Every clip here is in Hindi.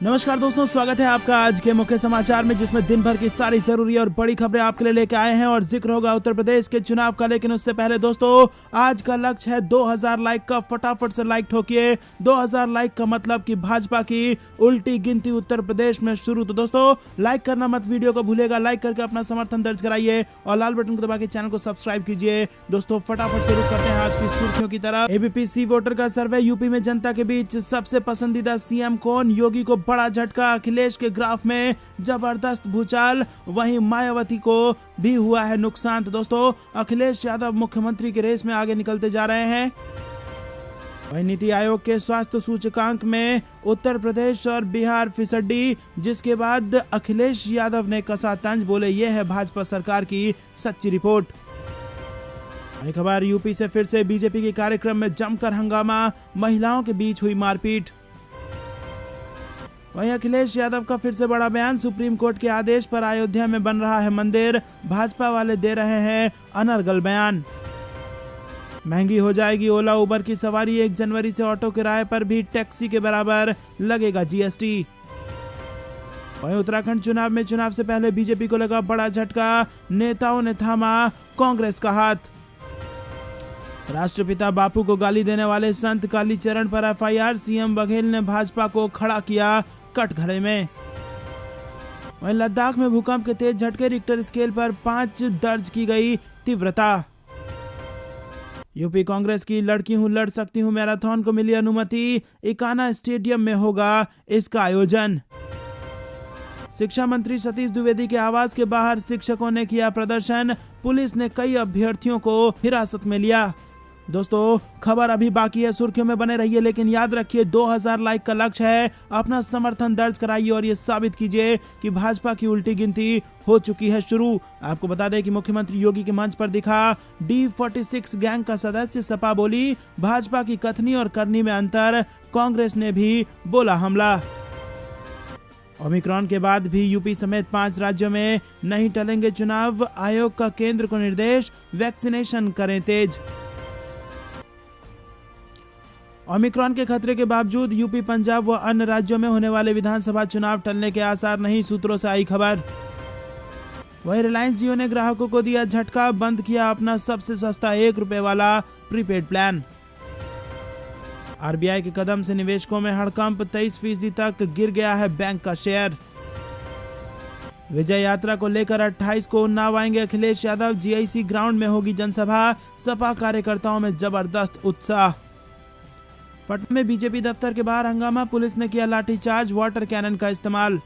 नमस्कार दोस्तों, स्वागत है आपका आज के मुख्य समाचार में, जिसमें दिन भर की सारी जरूरी और बड़ी खबरें आपके लिए लेके आए हैं और जिक्र होगा उत्तर प्रदेश के चुनाव का। लेकिन उससे पहले दोस्तों, आज का लक्ष्य है 2000 लाइक का। फटाफट से लाइक ठोकिए। 2000 लाइक का मतलब कि भाजपा की उल्टी गिनती उत्तर प्रदेश में शुरू। तो दोस्तों, लाइक करना मत वीडियो को भूलेगा। लाइक करके अपना समर्थन दर्ज कराइए और लाल बटन को दबा के चैनल को सब्सक्राइब कीजिए। दोस्तों, फटाफट से रुक करते हैं आज की सुर्खियों की तरफ। एबीपी सी वोटर का सर्वे, यूपी में जनता के बीच सबसे पसंदीदा सीएम कौन? योगी को बड़ा झटका, अखिलेश के ग्राफ में जबरदस्त भूचाल, वहीं मायावती को भी हुआ है नुकसान। तो दोस्तों, अखिलेश यादव मुख्यमंत्री की रेस में आगे निकलते जा रहे हैं। वहीं नीति आयोग के स्वास्थ्य सूचकांक में उत्तर प्रदेश और बिहार फिसड्डी, जिसके बाद अखिलेश यादव ने कसा तंज, बोले ये है भाजपा सरकार की सच्ची रिपोर्ट। वहीं खबर, यूपी से फिर से बीजेपी के कार्यक्रम में जमकर हंगामा, महिलाओं के बीच हुई मारपीट। वहीं अखिलेश यादव का फिर से बड़ा बयान, सुप्रीम कोर्ट के आदेश पर अयोध्या में बन रहा है मंदिर, भाजपा वाले दे रहे हैं अनर्गल बयान। महंगी हो जाएगी ओला उबर की सवारी, 1 जनवरी से ऑटो किराए पर भी टैक्सी के बराबर लगेगा जीएसटी। वहीं उत्तराखंड चुनाव में चुनाव से पहले बीजेपी को लगा बड़ा झटका, नेताओं ने थामा कांग्रेस का हाथ। राष्ट्रपिता बापू को गाली देने वाले संत कालीचरण पर एफआईआर, सीएम बघेल ने भाजपा को खड़ा किया कटघरे में। वहीं लद्दाख में भूकंप के तेज झटके, रिक्टर स्केल पर 5 दर्ज की गई तीव्रता। यूपी कांग्रेस की लड़की हूं लड़ सकती हूं मैराथन को मिली अनुमति, इकाना स्टेडियम में होगा इसका आयोजन। शिक्षा मंत्री सतीश द्विवेदी के आवास के बाहर शिक्षकों ने किया प्रदर्शन, पुलिस ने कई अभ्यर्थियों को हिरासत में लिया। दोस्तों, खबर अभी बाकी है, सुर्खियों में बने रहिए, लेकिन याद रखिए 2000 लाइक का लक्ष्य है। अपना समर्थन दर्ज कराइए और ये साबित कीजिए कि भाजपा की उल्टी गिनती हो चुकी है शुरू। आपको बता दें कि मुख्यमंत्री योगी के मंच पर दिखा D46 गैंग का सदस्य, सपा बोली भाजपा की कथनी और करनी में अंतर, कांग्रेस ने भी बोला हमला। ओमिक्रॉन के बाद भी यूपी समेत 5 राज्यों में नहीं टलेंगे चुनाव, आयोग का केंद्र को निर्देश, वैक्सीनेशन करें तेज। ओमिक्रॉन के खतरे के बावजूद यूपी, पंजाब व अन्य राज्यों में होने वाले विधानसभा चुनाव टलने के आसार नहीं, सूत्रों से आई खबर। वहीं रिलायंस जियो ने ग्राहकों को दिया झटका, बंद किया अपना सबसे सस्ता 1 रुपए वाला प्रीपेड प्लान। आरबीआई के कदम से निवेशकों में हड़कंप, 23% तक गिर गया है बैंक का शेयर। विजय यात्रा को लेकर 28 को उन्नाव आएंगे अखिलेश यादव, जीआईसी ग्राउंड में होगी जनसभा, सपा कार्यकर्ताओं में जबरदस्त उत्साह। पटना में बीजेपी दफ्तर के बाहर हंगामा, पुलिस ने किया लाठीचार्ज, वाटर कैनन का इस्तेमाल।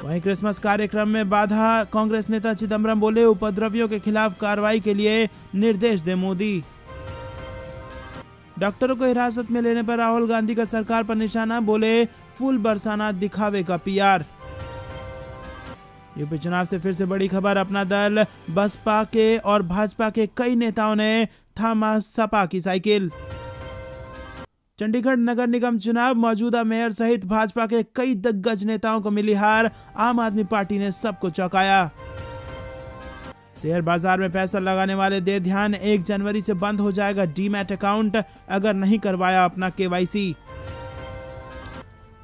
वहीं क्रिसमस कार्यक्रम में बाधा, कांग्रेस नेता चिदंबरम बोले उपद्रवियों के खिलाफ कार्रवाई के लिए निर्देश दे मोदी। डॉक्टरों को हिरासत में लेने पर राहुल गांधी का सरकार पर निशाना, बोले फूल बरसाना दिखावे का पीआर। यूपी चुनाव से फिर से बड़ी खबर, अपना दल बसपा के और भाजपा के कई नेताओं ने थामा सपा की साइकिल। चंडीगढ़ नगर निगम चुनाव, मौजूदा मेयर सहित भाजपा के कई दिग्गज नेताओं को मिली हार, आम आदमी पार्टी ने सबको चौंकाया। शेयर बाजार में पैसा लगाने वाले दे ध्यान, 1 जनवरी से बंद हो जाएगा डीमैट अकाउंट अगर नहीं करवाया अपना केवाईसी।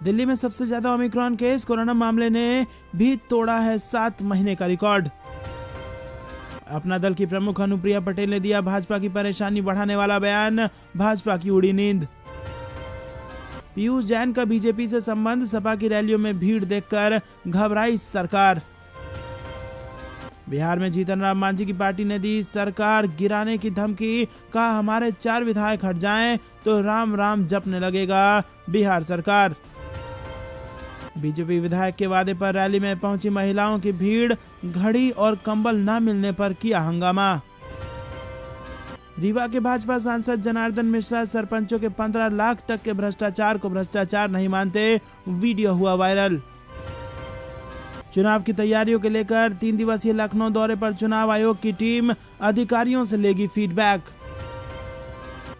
दिल्ली में सबसे ज्यादा ओमिक्रॉन केस, कोरोना मामले ने भी तोड़ा है 7 महीने का रिकॉर्ड। अपना दल की प्रमुख अनुप्रिया पटेल ने दिया भाजपा की परेशानी बढ़ाने वाला बयान, भाजपा की उड़ी नींद। पीयूष जैन का बीजेपी से संबंध, सपा की रैलियों में भीड़ देखकर घबराई सरकार। बिहार में जीतन राम मांझी की पार्टी ने दी सरकार गिराने की धमकी, कहा हमारे 4 विधायक हट जाएं तो राम राम जपने लगेगा बिहार सरकार। बीजेपी विधायक के वादे पर रैली में पहुंची महिलाओं की भीड़, घड़ी और कंबल न मिलने पर किया हंगामा। रीवा के भाजपा सांसद जनार्दन मिश्रा सरपंचों के 15 लाख तक के भ्रष्टाचार को भ्रष्टाचार नहीं मानते, वीडियो हुआ वायरल। चुनाव की तैयारियों के लेकर 3 दिवसीय लखनऊ दौरे पर चुनाव आयोग की टीम, अधिकारियों से लेगी फीडबैक।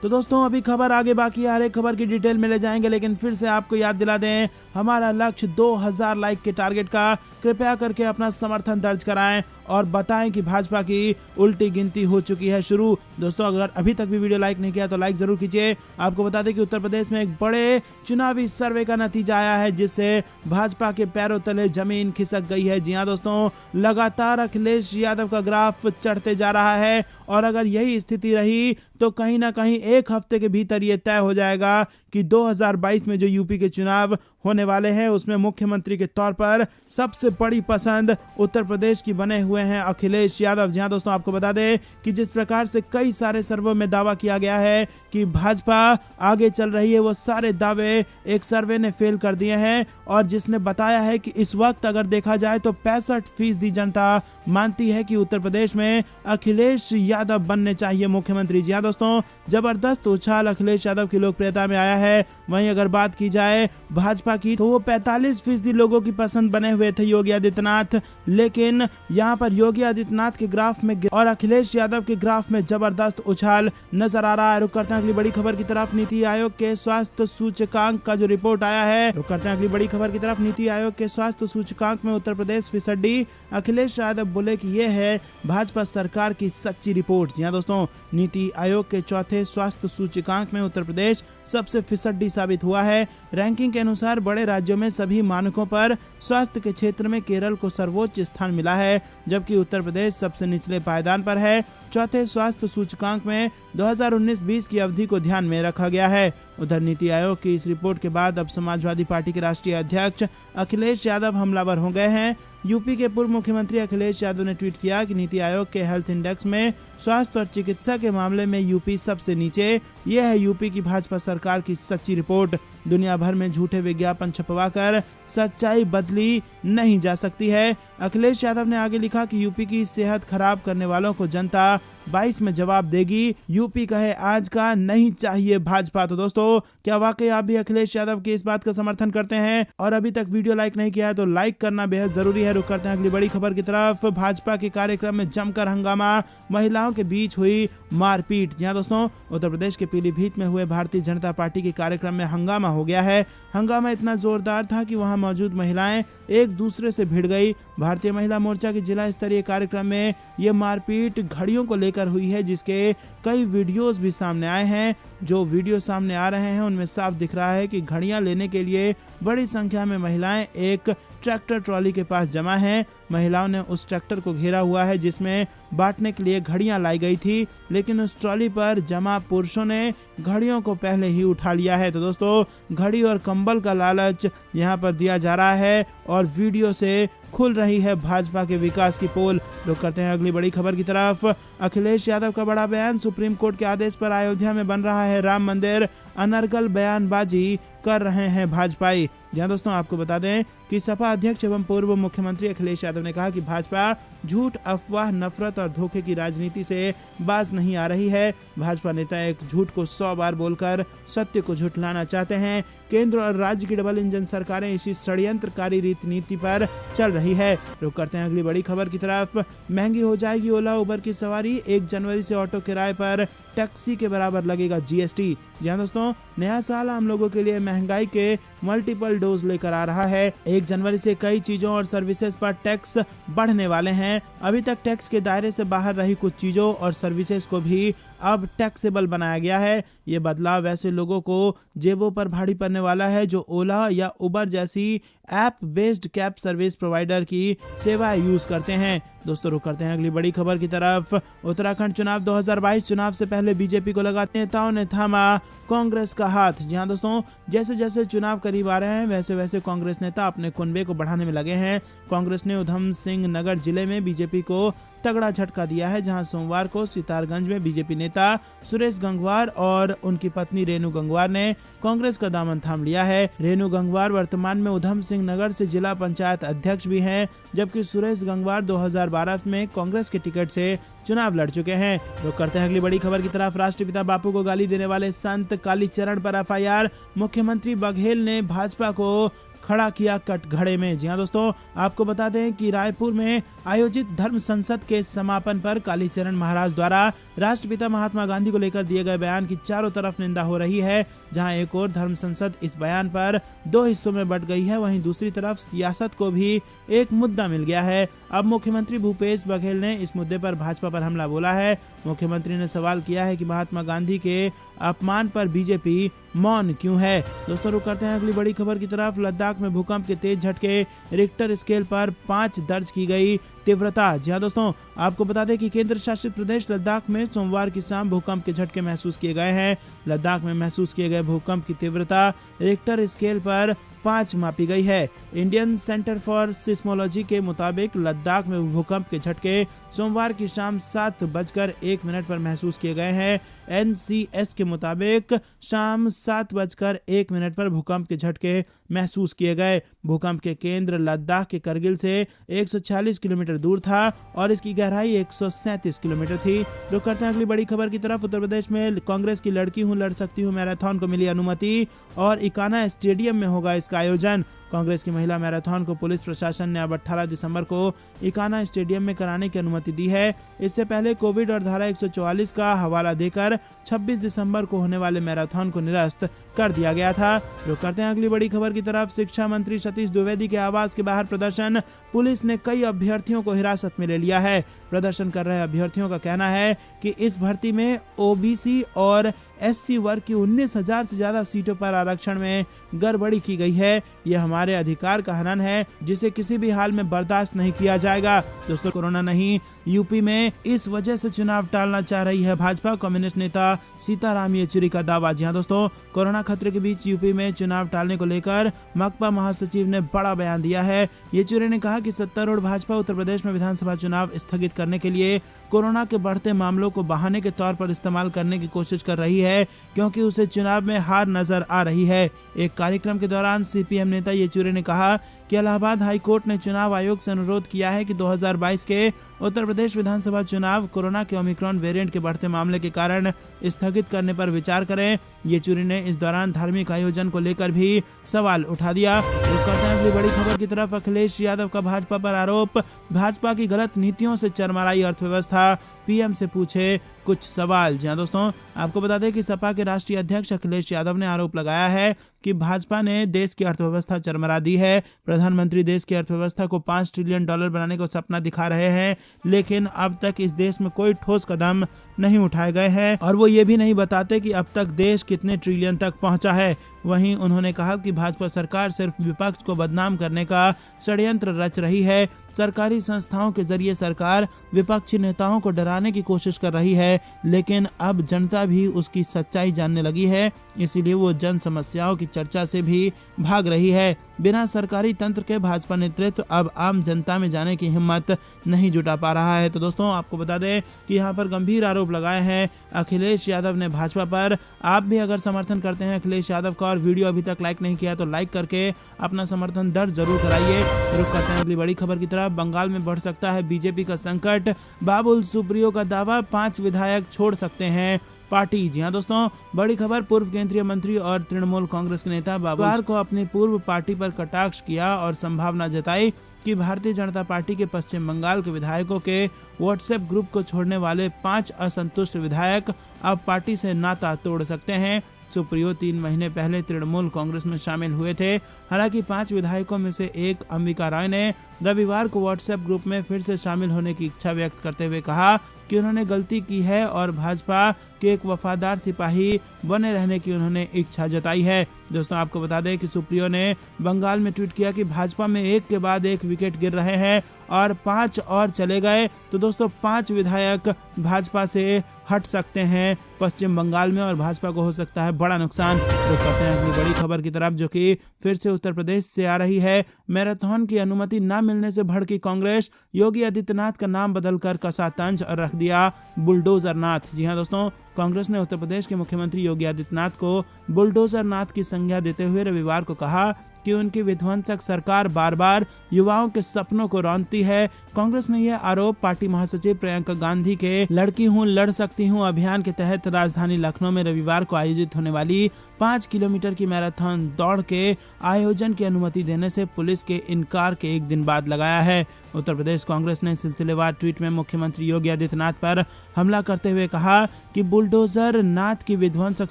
तो दोस्तों अभी खबर आगे बाकी है, हर एक खबर की डिटेल में ले जाएंगे, लेकिन फिर से आपको याद दिला दें हमारा लक्ष्य 2000 लाइक के टारगेट का। कृपया करके अपना समर्थन दर्ज कराएं और बताएं कि भाजपा की उल्टी गिनती हो चुकी है शुरू। दोस्तों अगर अभी तक भी वीडियो लाइक नहीं किया तो लाइक जरूर कीजिए। आपको बता दें कि उत्तर प्रदेश में एक बड़े चुनावी सर्वे का नतीजा आया है, जिससे भाजपा के पैरों तले जमीन खिसक गई है। जी हां दोस्तों, लगातार अखिलेश यादव का ग्राफ चढ़ते जा रहा है और अगर यही स्थिति रही तो कहीं ना कहीं एक हफ्ते के भीतर यह तय हो जाएगा कि 2022 में जो यूपी के चुनाव होने वाले हैं उसमें मुख्यमंत्री के तौर पर सबसे बड़ी पसंद उत्तर प्रदेश की बने हुए हैं अखिलेश यादव। जी हां दोस्तों, आपको बता दें कि जिस प्रकार से कई सारे सर्वे में दावा किया गया है कि भाजपा आगे चल रही है, वो सारे दावे एक सर्वे ने फेल कर दिए हैं और जिसने बताया है कि इस वक्त अगर देखा जाए तो 65% जनता मानती है कि उत्तर प्रदेश में अखिलेश यादव बनने चाहिए मुख्यमंत्री। जी हां दोस्तों, जबरदस्त उछाल अखिलेश यादव की लोकप्रियता में आया है। वहीं अगर बात की जाए भाजपा की तो वो 45% लोगों की पसंद बने हुए थे योगी आदित्यनाथ, लेकिन यहां पर योगी आदित्यनाथ के ग्राफ में और अखिलेश यादव के ग्राफ में जबरदस्त उछाल नजर आ रहा है। रुक करते हैं अगली बड़ी खबर की तरफ। नीति आयोग के स्वास्थ्य सूचकांक का जो रिपोर्ट आया है, रुक करते हैं अगली बड़ी खबर की तरफ। नीति आयोग के स्वास्थ्य सूचकांक में उत्तर प्रदेश फिसड्डी, अखिलेश यादव बोले कि यह है भाजपा सरकार की सच्ची रिपोर्ट। जी हां दोस्तों, नीति आयोग के चौथे स्वास्थ्य सूचकांक में उत्तर प्रदेश सबसे फिसड्डी साबित हुआ है। रैंकिंग के अनुसार बड़े राज्यों में सभी मानकों पर स्वास्थ्य के क्षेत्र में केरल को सर्वोच्च स्थान मिला है, जबकि उत्तर प्रदेश सबसे निचले पायदान पर है। चौथे स्वास्थ्य सूचकांक में 2019-20 की अवधि को ध्यान में रखा गया है। उधर नीति आयोग की इस रिपोर्ट के बाद अब समाजवादी पार्टी के राष्ट्रीय अध्यक्ष अखिलेश यादव हमलावर हो गए हैं। यूपी के पूर्व मुख्यमंत्री अखिलेश यादव ने ट्वीट किया कि नीति आयोग के हेल्थ इंडेक्स में स्वास्थ्य और चिकित्सा के मामले में यूपी सबसे नीचे। यह है यूपी की भाजपा सरकार की सच्ची रिपोर्ट। दुनिया भर में झूठे विज्ञापन छपवाकर सच्चाई बदली नहीं जा सकती है। अखिलेश यादव ने आगे लिखा कि यूपी की सेहत खराब करने वालों को जनता 22 में जवाब देगी। यूपी कहे आज का, नहीं चाहिए भाजपा। तो दोस्तों, क्या वाकई आप भी अखिलेश यादव की इस बात का समर्थन करते हैं और अभी तक वीडियो लाइक नहीं किया है तो लाइक करना बेहद जरूरी है। रुक करते हैं अगली बड़ी खबर की तरफ। भाजपा के कार्यक्रम में जमकर हंगामा, महिलाओं के बीच हुई मारपीट। जी हां दोस्तों, उत्तर प्रदेश के पीलीभीत में हुए भारतीय जनता पार्टी के कार्यक्रम में हंगामा हो गया है। हंगामा इतना जोरदार था कि वहां मौजूद महिलाएं एक दूसरे से भिड़ गई। भारतीय महिला मोर्चा के जिला स्तरीय कार्यक्रम में यह मारपीट घड़ियों को लेकर हुई है, जिसके कई वीडियोस भी सामने आए हैं। जो वीडियो सामने आ रहे हैं उनमें साफ दिख रहा है कि घड़ियां लेने के लिए बड़ी संख्या में महिलाएं एक ट्रैक्टर ट्रॉली के पास जमा हैं। महिलाओं ने उस ट्रैक्टर को घेरा हुआ है जिसमें बांटने के लिए घड़ियां लाई गई थी, लेकिन उस ट्रॉली पर जमा पुरुषों ने घड़ियों को पहले ही उठा लिया है। तो दोस्तों, घड़ी और कंबल का लालच यहां पर दिया जा रहा है और वीडियो से खुल रही है भाजपा के विकास की पोल। रुक करते हैं अगली बड़ी खबर की तरफ। अखिलेश यादव का बड़ा बयान, सुप्रीम कोर्ट के आदेश पर अयोध्या में बन रहा है राम मंदिर, अनर्गल बयानबाजी कर रहे हैं भाजपाई। जहां दोस्तों आपको बता दें कि सपा अध्यक्ष एवं पूर्व मुख्यमंत्री अखिलेश यादव ने कहा कि भाजपा झूठ, अफवाह, नफरत और धोखे की राजनीति से बाज नहीं आ रही है। भाजपा नेता एक झूठ को 100 बार बोलकर सत्य को झुठलाना चाहते हैं। केंद्र और राज्य की डबल इंजन सरकारें इसी षड्यंत्रकारी नीति पर चल रही है। रुक करते हैं अगली बड़ी खबर की तरफ। महंगी हो जाएगी ओला उबर की सवारी, 1 जनवरी से ऑटो किराए पर टैक्सी के बराबर लगेगा जीएसटी। जहां दोस्तों, नया साल आम लोगों के लिए महंगाई के मल्टीपल डोज लेकर आ रहा है। 1 जनवरी से कई चीजों और सर्विसेज पर टैक्स बढ़ने वाले हैं। अभी तक टैक्स के दायरे से बाहर रही कुछ चीजों और सर्विसेज को भी अब टैक्सेबल बनाया गया है। ये बदलाव वैसे लोगों को जेबों पर भारी पड़ने वाला है जो ओला या उबर जैसी app based cab service provider की सेवाएं यूज करते हैं। दोस्तों, रुक करते हैं अगली बड़ी खबर की तरफ। उत्तराखंड चुनाव 2022 चुनाव से पहले बीजेपी को लगा नेताओं ने थामा कांग्रेस का हाथ। जी हां दोस्तों, जैसे जैसे चुनाव करीब आ रहे हैं वैसे वैसे कांग्रेस नेता अपने कुनबे को बढ़ाने में लगे हैं। कांग्रेस ने उधम सिंह नगर जिले में बीजेपी को तगड़ा झटका दिया है, जहां सोमवार को सितारगंज में बीजेपी नेता सुरेश गंगवार और उनकी पत्नी रेणु गंगवार ने कांग्रेस का दामन थाम लिया है। रेणु गंगवार वर्तमान में उधम सिंह नगर से जिला पंचायत अध्यक्ष भी हैं, जबकि सुरेश गंगवार 2012 में कांग्रेस के टिकट से चुनाव लड़ चुके हैं। तो करते हैं अगली बड़ी खबर की तरफ। राष्ट्रपिता बापू को गाली देने वाले संत कालीचरण पर एफआईआर। मुख्यमंत्री बघेल ने भाजपा को खड़ा किया कटघरे में। जी हाँ दोस्तों, आपको बता दें कि रायपुर में आयोजित धर्म संसद के समापन पर कालीचरण महाराज द्वारा राष्ट्रपिता महात्मा गांधी को लेकर दिए गए बयान की चारों तरफ निंदा हो रही है। जहां एक और धर्म संसद इस बयान पर दो हिस्सों में बंट गई है, वहीं दूसरी तरफ सियासत को भी एक मुद्दा मिल गया है। अब मुख्यमंत्री भूपेश बघेल ने इस मुद्दे पर भाजपा पर हमला बोला है। मुख्यमंत्री ने सवाल किया है कि महात्मा गांधी के अपमान पर बीजेपी मौन क्यों है। दोस्तों, रुक करते हैं अगली बड़ी खबर की तरफ। लद्दाख में भूकंप के तेज झटके, रिक्टर स्केल पर 5 दर्ज की गई तीव्रता। जी हाँ दोस्तों, आपको बता दें कि केंद्र शासित प्रदेश लद्दाख में सोमवार की शाम भूकंप के झटके महसूस किए गए हैं। लद्दाख में महसूस किए गए भूकंप की तीव्रता रिक्टर स्केल पर 5 मापी गई है। इंडियन सेंटर फॉर सिस्मोलॉजी के मुताबिक लद्दाख में भूकंप के झटके सोमवार की शाम 7:01 पर महसूस किए गए हैं। NCS के मुताबिक शाम 7:01 पर भूकंप के झटके महसूस किए गए। भूकंप के केंद्र लद्दाख के करगिल से 146 किलोमीटर दूर था और इसकी गहराई 137 किलोमीटर थी। रुक करते हैं अगली बड़ी खबर की तरफ। उत्तर प्रदेश में कांग्रेस की लड़की हूं लड़ सकती हूं मैराथन को मिली अनुमति और इकाना स्टेडियम में होगा इसका आयोजन। कांग्रेस की महिला मैराथन को पुलिस प्रशासन ने अब 18 दिसंबर को इकाना स्टेडियम में कराने की अनुमति दी है। इससे पहले कोविड और धारा 144 का हवाला देकर 26 दिसंबर को होने वाले मैराथन को निरस्त कर दिया गया था। रुक करते हैं अगली बड़ी खबर की तरफ। शिक्षा मंत्री सतीश द्विवेदी के आवास के बाहर प्रदर्शन, पुलिस ने कई अभ्यर्थियों को हिरासत में ले लिया है। प्रदर्शन कर रहे अभ्यर्थियों का कहना है कि इस भर्ती में OBC और SC वर्ग की 19,000 से ज्यादा सीटों पर आरक्षण में गड़बड़ी की गई है। यह हमारे अधिकार का हनन है जिसे किसी भी हाल में बर्दाश्त नहीं किया जाएगा। दोस्तों, कोरोना नहीं, यूपी में इस वजह से चुनाव टालना चाह रही है भाजपा। कम्युनिस्ट नेता सीताराम येचुरी का दावा। जी हाँ दोस्तों, कोरोना खतरे के बीच यूपी में चुनाव टालने को लेकर माकपा महासचिव ने बड़ा बयान दिया है। येचुरी ने कहा कि सत्तारूढ़ भाजपा उत्तर प्रदेश में विधानसभा चुनाव स्थगित करने के लिए कोरोना के बढ़ते मामलों को बहाने के तौर पर इस्तेमाल करने की कोशिश कर रही है, क्योंकि उसे चुनाव में हार नजर आ रही है। एक कार्यक्रम के दौरान CPM नेता येचुरी ने कहा कि इलाहाबाद हाई कोर्ट ने चुनाव आयोग से अनुरोध किया है कि 2022 के उत्तर प्रदेश विधानसभा चुनाव कोरोना के ओमिक्रॉन वेरिएंट के बढ़ते मामले के कारण स्थगित करने पर विचार करें। येचुरी ने इस दौरान धार्मिक आयोजन को लेकर भी सवाल उठा दिया। अगली बड़ी खबर की तरफ। अखिलेश यादव का भाजपा पर आरोप, भाजपा की गलत नीतियों से चरमराई अर्थव्यवस्था, PM से पूछे कुछ सवाल। जी हाँ दोस्तों, आपको बता दें कि सपा के राष्ट्रीय अध्यक्ष अखिलेश यादव ने आरोप लगाया है कि भाजपा ने देश की अर्थव्यवस्था चरमरा दी है। प्रधानमंत्री देश की अर्थव्यवस्था को $5 ट्रिलियन बनाने को सपना दिखा रहे हैं, लेकिन अब तक इस देश में कोई ठोस कदम नहीं उठाए गए हैं और वो ये भी नहीं बताते कि अब तक देश कितने ट्रिलियन तक पहुंचा है। वहीं उन्होंने कहा कि भाजपा सरकार सिर्फ विपक्ष को बदनाम करने का षड्यंत्र रच रही है। सरकारी संस्थाओं के जरिए सरकार विपक्षी नेताओं को डराने की कोशिश कर रही है, लेकिन अब जनता भी उसकी सच्चाई जानने लगी है, इसीलिए वो जन समस्याओं की चर्चा से भी भाग रही है। बिना सरकारी तंत्र के भाजपा नेतृत्व अब आम जनता में जाने की हिम्मत नहीं जुटा पा रहा है। तो दोस्तों, आपको बता दें कि यहाँ पर गंभीर आरोप लगाए हैं अखिलेश यादव ने भाजपा पर। आप भी अगर समर्थन करते हैं अखिलेश यादव का और वीडियो अभी तक लाइक नहीं किया तो लाइक करके अपना समर्थन दर्ज जरूर कराइए। रुक करते हैं अगली बड़ी खबर की तरफ। बंगाल में बढ़ सकता है बीजेपी का संकट, बाबुल सुप्रियो का दावा, 5 विधायक छोड़ सकते हैं पार्टी। जी हाँ दोस्तों, बड़ी खबर। पूर्व केंद्रीय मंत्री और तृणमूल कांग्रेस के नेता बाबुल को अपनी पूर्व पार्टी पर कटाक्ष किया और संभावना जताई कि भारतीय जनता पार्टी के पश्चिम बंगाल के विधायकों के व्हाट्सएप ग्रुप को छोड़ने वाले 5 असंतुष्ट विधायक अब पार्टी से नाता तोड़ सकते हैं। सुप्रियो 3 महीने पहले तृणमूल कांग्रेस में शामिल हुए थे। हालांकि 5 विधायकों में से एक अंबिका राय ने रविवार को व्हाट्सएप ग्रुप में फिर से शामिल होने की इच्छा व्यक्त करते हुए कहा कि उन्होंने गलती की है और भाजपा के एक वफादार सिपाही बने रहने की उन्होंने इच्छा जताई है। दोस्तों, आपको बता दें कि सुप्रियो ने बंगाल में ट्वीट किया कि भाजपा में एक के बाद एक विकेट गिर रहे हैं और 5 और चले गए तो दोस्तों 5 विधायक भाजपा से हट सकते हैं पश्चिम बंगाल में और भाजपा को हो सकता है बड़ा नुकसान। तो कहते हैं अगली बड़ी खबर की तरफ, जो कि फिर से उत्तर प्रदेश से आ रही है। मैराथन की अनुमति न मिलने से भड़की कांग्रेस, योगी आदित्यनाथ का नाम बदलकर कसा तंज और रख दिया बुलडोजर नाथ। जी हाँ दोस्तों, कांग्रेस ने उत्तर प्रदेश के मुख्यमंत्री योगी आदित्यनाथ को बुलडोजर नाथ की संज्ञा देते हुए रविवार को कहा कि उनकी विध्वंसक सरकार बार बार युवाओं के सपनों को रौंदती है। कांग्रेस ने यह आरोप पार्टी महासचिव प्रियंका गांधी के लड़की हूं लड़ सकती हूं अभियान के तहत राजधानी लखनऊ में रविवार को आयोजित होने वाली 5 किलोमीटर की मैराथन दौड़ के आयोजन की अनुमति देने से पुलिस के इनकार के एक दिन बाद लगाया है। उत्तर प्रदेश कांग्रेस ने सिलसिलेवार ट्वीट में मुख्यमंत्री योगी आदित्यनाथ पर हमला करते हुए कहा कि बुलडोजर नाथ की विध्वंसक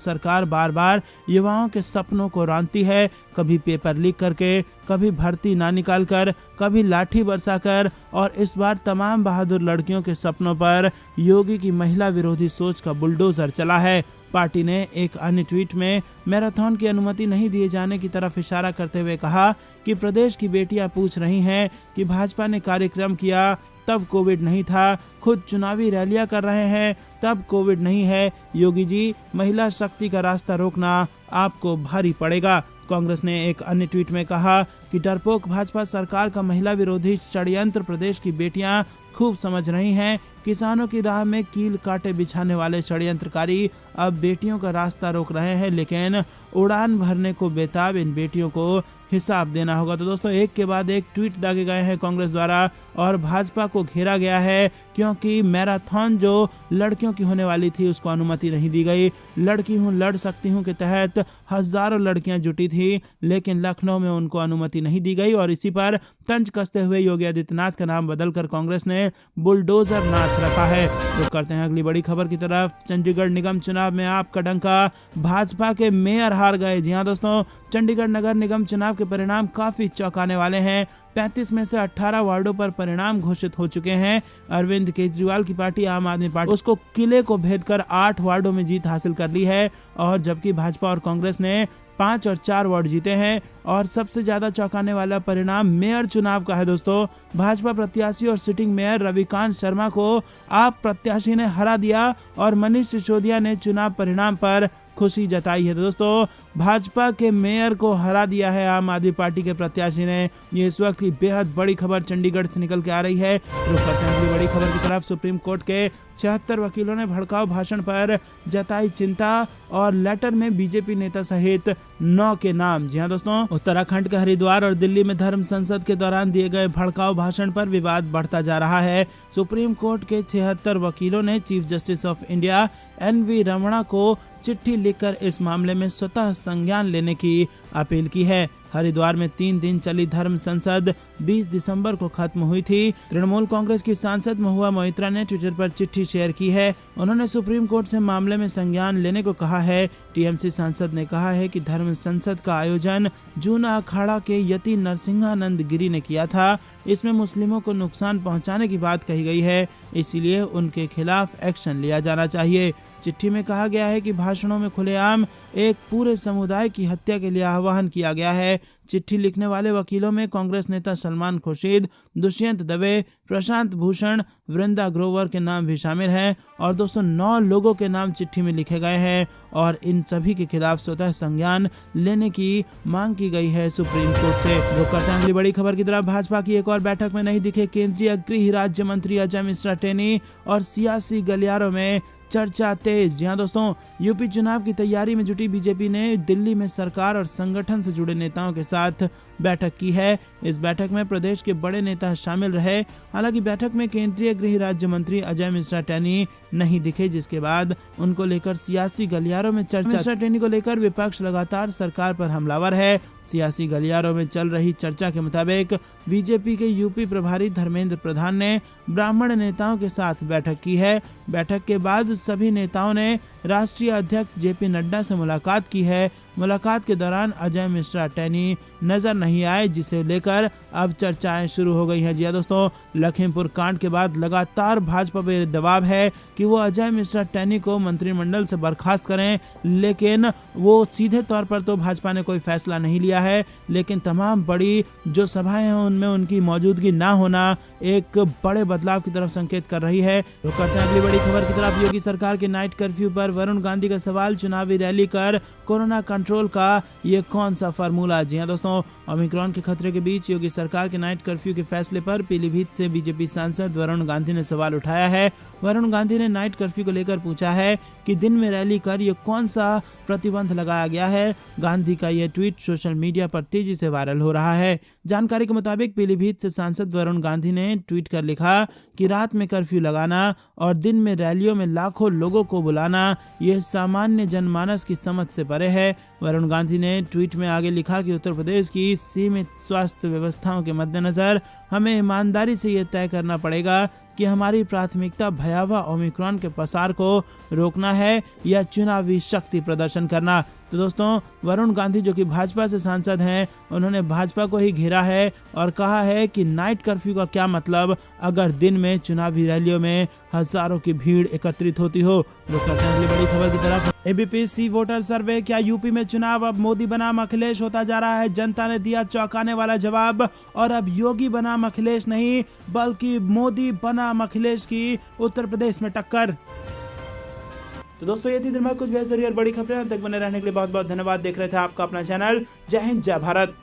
सरकार बार बार युवाओं के सपनों को रौंदती है, कभी पेपर लीक करके, कभी भर्ती ना निकाल कर, कभी लाठी बरसाकर और इस बार तमाम बहादुर लड़कियों के सपनों पर योगी की महिला विरोधी सोच का बुलडोजर चला है। पार्टी ने एक अन्य ट्वीट में मैराथन की अनुमति नहीं दिए जाने की तरफ इशारा करते हुए कहा कि प्रदेश की बेटियां पूछ रही हैं कि भाजपा ने कार्यक्रम किया तब कोविड नहीं था, खुद चुनावी रैलियां कर रहे हैं तब कोविड नहीं है। योगी जी, महिला शक्ति का रास्ता रोकना आपको भारी पड़ेगा। कांग्रेस ने एक अन्य ट्वीट में कहा कि डरपोक भाजपा सरकार का महिला विरोधी षड्यंत्र प्रदेश की बेटियां खूब समझ रही हैं। किसानों की राह में कील कांटे बिछाने वाले षड्यंत्रकारी अब बेटियों का रास्ता रोक रहे हैं, लेकिन उड़ान भरने को बेताब इन बेटियों को हिसाब देना होगा। तो दोस्तों, एक के बाद एक ट्वीट दागे गए हैं कांग्रेस द्वारा और भाजपा को घेरा गया है क्योंकि मैराथन जो लड़कियों की होने वाली थी उसको अनुमति नहीं दी गई। लड़की हूं लड़ सकती हूं के तहत हजारों लड़कियां जुटी थी, लेकिन लखनऊ में उनको अनुमति नहीं दी गई और इसी पर तंज कसते हुए योगी आदित्यनाथ का नाम बदलकर कांग्रेस ने बुलडोजर नाथ रखा है। तो करते हैं अगली बड़ी खबर की तरफ। चंडीगढ़ निगम चुनाव में आपका डंका, भाजपा के मेयर हार गए। जी हां दोस्तों, चंडीगढ़ नगर निगम चुनाव के परिणाम काफी चौंकाने वाले हैं। 35 में से 18 वार्डों पर परिणाम घोषित हो चुके हैं। अरविंद केजरीवाल की पार्टी आम आदमी पार्टी उसको किले को भेदकर 8 वार्डों में जीत हासिल कर ली है और जबकि भाजपा और कांग्रेस ने 5 और 4 वार्ड जीते हैं। और सबसे ज्यादा चौंकाने वाला परिणाम मेयर चुनाव का है दोस्तों। भाजपा प्रत्याशी और सिटिंग मेयर रविकांत शर्मा को आप प्रत्याशी ने हरा दिया और मनीष सिसोदिया ने चुनाव परिणाम पर खुशी जताई है। दोस्तों, भाजपा के मेयर को हरा दिया है आम आदमी पार्टी के प्रत्याशी ने। ये इस वक्त की बेहद बड़ी खबर चंडीगढ़ से निकल के आ रही है। रुक करते हैं अगली बड़ी खबर की तरफ। सुप्रीम कोर्ट के 76 वकीलों ने भड़काऊ भाषण पर जताई चिंता और लेटर में बीजेपी नेता सहित 9 के नाम। जी हां दोस्तों, उत्तराखंड के हरिद्वार और दिल्ली में धर्म संसद के दौरान दिए गए भड़काऊ भाषण पर विवाद बढ़ता जा रहा है। सुप्रीम कोर्ट के 76 वकीलों ने chief justice of India NV Ramana को चिट्ठी लिखकर इस मामले में स्वतः संज्ञान लेने की अपील की है। हरिद्वार में 3 दिन चली धर्म संसद 20 दिसंबर को खत्म हुई थी। तृणमूल कांग्रेस की सांसद महुआ मोइत्रा ने ट्विटर पर चिट्ठी शेयर की है। उन्होंने सुप्रीम कोर्ट से मामले में संज्ञान लेने को कहा है। टीएमसी सांसद ने कहा है कि धर्म संसद का आयोजन जूना अखाड़ा के यति नरसिंहानंद गिरी ने किया था। इसमें मुस्लिमों को नुकसान पहुंचाने की बात कही गई है, इसीलिए उनके खिलाफ एक्शन लिया जाना चाहिए। चिट्ठी में कहा गया है कि भाषणों में खुलेआम एक पूरे समुदाय की हत्या के लिए आह्वान किया गया है। चिट्ठी लिखने वाले वकीलों में कांग्रेस नेता सलमान खुर्शीद, दुष्यंत दवे, प्रशांत भूषण, वृंदा ग्रोवर के नाम भी शामिल हैं। और दोस्तों, 9 लोगों के नाम चिट्ठी में लिखे गए हैं और इन सभी के खिलाफ स्वतः संज्ञान लेने की मांग की गई है सुप्रीम कोर्ट से। रुक करते हैं अगली बड़ी खबर की तरफ। भाजपा की एक और बैठक में नहीं दिखे केंद्रीय गृह राज्य मंत्री अजय मिश्रा टेनी और सियासी गलियारों में चर्चा तेज। जी हां दोस्तों, यूपी चुनाव की तैयारी में जुटी बीजेपी ने दिल्ली में सरकार और संगठन से जुड़े नेताओं के साथ बैठक की है। इस बैठक में प्रदेश के बड़े नेता शामिल रहे। हालांकि बैठक में केंद्रीय गृह राज्य मंत्री अजय मिश्रा टेनी नहीं दिखे, जिसके बाद उनको लेकर सियासी गलियारों में चर्चा। मिश्रा टेनी को लेकर विपक्ष लगातार सरकार पर हमलावर है। सियासी गलियारों में चल रही चर्चा के मुताबिक बीजेपी के यूपी प्रभारी धर्मेंद्र प्रधान ने ब्राह्मण नेताओं के साथ बैठक की है। बैठक के बाद सभी नेताओं ने राष्ट्रीय अध्यक्ष जेपी नड्डा से मुलाकात की है। मुलाकात के दौरान अजय मिश्रा टेनी नजर नहीं आए, जिसे लेकर अब चर्चाएं शुरू हो गई हैं। जी दोस्तों, लखीमपुर कांड के बाद लगातार भाजपा पर दबाव है कि वो अजय मिश्रा टेनी को मंत्रिमंडल से बर्खास्त करें, लेकिन वो सीधे तौर पर तो भाजपा ने कोई फैसला नहीं लिया है, लेकिन तमाम बड़ी जो सभाएं हैं उनमें उनकी मौजूदगी ना होना एक बड़े बदलाव की तरफ संकेत कर रही है। तो करते हैं अगली बड़ी खबर की तरफ। योगी सरकार के नाइट कर्फ्यू पर वरुण गांधी का सवाल, चुनावी रैली कर कोरोना कंट्रोल का ये कौन सा फार्मूला। जी हां दोस्तों, ओमिक्रॉन के खतरे के बीच योगी सरकार के नाइट कर्फ्यू के फैसले पर पीलीभीत से बीजेपी सांसद वरुण गांधी ने सवाल उठाया है। वरुण गांधी ने नाइट कर्फ्यू को लेकर पूछा है कि दिन में रैली कर ये कौन सा प्रतिबंध लगाया गया है। गांधी का यह ट्वीट सोशल मीडिया पर तेजी से वायरल हो रहा है। जानकारी के मुताबिक पीलीभीत से सांसद वरुण गांधी ने ट्वीट कर लिखा कि रात में कर्फ्यू लगाना और दिन में रैलियों में लाखों लोगों को बुलाना यह सामान्य जनमानस की समझ से परे है। वरुण गांधी ने ट्वीट में आगे लिखा कि उत्तर प्रदेश की सीमित स्वास्थ्य व्यवस्थाओं के मद्देनजर हमें ईमानदारी से यह तय करना पड़ेगा कि हमारी प्राथमिकता भयावह ओमिक्रॉन के प्रसार को रोकना है या चुनावी शक्ति प्रदर्शन करना। तो दोस्तों, वरुण गांधी जो कि भाजपा से सांसद हैं, उन्होंने भाजपा को ही घेरा है और कहा है कि नाइट कर्फ्यू का क्या मतलब अगर दिन में चुनावी रैलियों में हजारों की भीड़ एकत्रित होती हो। रुक करते हैं अगली बड़ी खबर की तरफ। एबीपी सी वोटर सर्वे, क्या यूपी में चुनाव अब मोदी बनाम अखिलेश होता जा रहा है? जनता ने दिया चौंकाने वाला जवाब और अब योगी बनाम अखिलेश नहीं बल्कि मोदी बनाम अखिलेश की उत्तर प्रदेश में टक्कर। तो दोस्तों, ये थी दिन भर कुछ बेहतरीन और बड़ी खबरें। तक बने रहने के लिए बहुत बहुत धन्यवाद। देख रहे थे आपका अपना चैनल जय हिंद जय भारत।